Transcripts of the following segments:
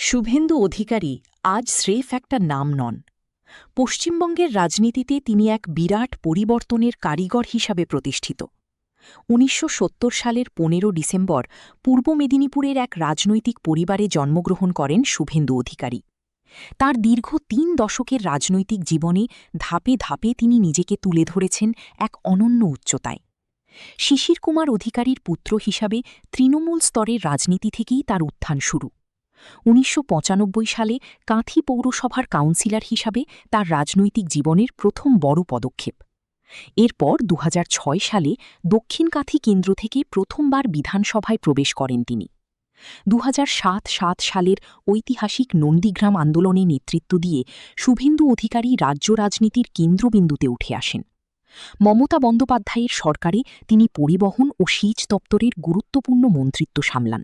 শুভেন্দু অধিকারী আজ স্রেফ একটা নাম নন। পশ্চিমবঙ্গের রাজনীতিতে তিনি এক বিরাট পরিবর্তনের কারিগর হিসাবে প্রতিষ্ঠিত। ১৯৭০ সালের ১৫ ডিসেম্বর পূর্ব মেদিনীপুরের এক রাজনৈতিক পরিবারে জন্মগ্রহণ করেন শুভেন্দু অধিকারী। তার দীর্ঘ ৩ দশকের রাজনৈতিক জীবনে ধাপে ধাপে তিনি নিজেকে তুলে ধরেছেন এক অনন্য উচ্চতায়। শিশির কুমার অধিকারীর পুত্র হিসাবে তৃণমূল স্তরের রাজনীতি থেকেই তার উত্থান শুরু। ১৯৯৫ সালে কাঁথি পৌরসভার কাউন্সিলর হিসাবে তার রাজনৈতিক জীবনের প্রথম বড় পদক্ষেপ। এরপর ২০০৬ সালে দক্ষিণ কাঁথি কেন্দ্র থেকে প্রথমবার বিধানসভায় প্রবেশ করেন তিনি। ২০০৭ সালের ঐতিহাসিক নন্দীগ্রাম আন্দোলনে নেতৃত্ব দিয়ে শুভেন্দু অধিকারী রাজ্য রাজনীতির কেন্দ্রবিন্দুতে উঠে আসেন। মমতা বন্দ্যোপাধ্যায়ের সরকারে তিনি পরিবহন ও সেচ দপ্তরের গুরুত্বপূর্ণ মন্ত্রিত্ব সামলান।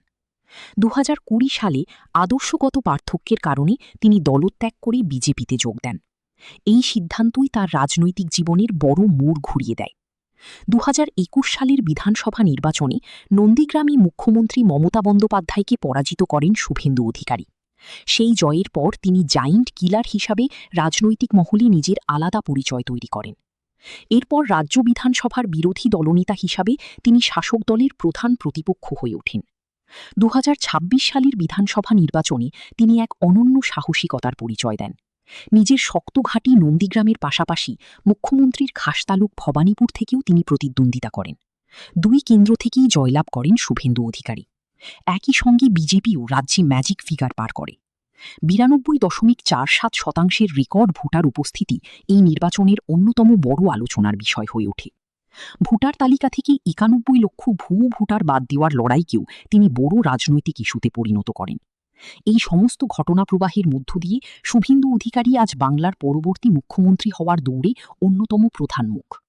২০২০ সালে আদর্শগত পার্থক্যের কারণে তিনি দলত্যাগ করে বিজেপিতে যোগ দেন। এই সিদ্ধান্তই তার রাজনৈতিক জীবনের বড় মোড় ঘুরিয়ে দেয়। ২০২১ সালের বিধানসভা নির্বাচনে নন্দীগ্রামে মুখ্যমন্ত্রী মমতা বন্দ্যোপাধ্যায়কে পরাজিত করেন শুভেন্দু অধিকারী। সেই জয়ের পর তিনি জায়েন্ট কিলার হিসাবে রাজনৈতিক মহলে নিজের আলাদা পরিচয় তৈরি করেন। এরপর রাজ্য বিধানসভার বিরোধী দলনেতা হিসাবে তিনি শাসক দলের প্রধান প্রতিপক্ষ হয়ে ওঠেন। ২০২৬ সালের বিধানসভা নির্বাচনে তিনি এক অনন্য সাহসিকতার পরিচয় দেন। নিজের শক্ত ঘাঁটি নন্দীগ্রামের পাশাপাশি মুখ্যমন্ত্রীর খাসতালুক ভবানীপুর থেকেও তিনি প্রতিদ্বন্দ্বিতা করেন। ২ কেন্দ্র থেকেই জয়লাভ করেন শুভেন্দু অধিকারী। একই সঙ্গে বিজেপিও রাজ্যে ম্যাজিক ফিগার পার করে। ৯২.৪৭% রেকর্ড ভোটার উপস্থিতি এই নির্বাচনের অন্যতম বড় আলোচনার বিষয় হয়ে ওঠে। ভোটার তালিকা থেকে ৯১ লক্ষ ভুয়ো ভোটার বাদ দেওয়ার লড়াইকেও তিনি বড় রাজনৈতিক ইস্যুতে পরিণত করেন। এই সমস্ত ঘটনা প্রবাহের মধ্য দিয়ে শুভেন্দু অধিকারী আজ বাংলার পরবর্তী মুখ্যমন্ত্রী হওয়ার দৌড়ে অন্যতম প্রধান মুখ।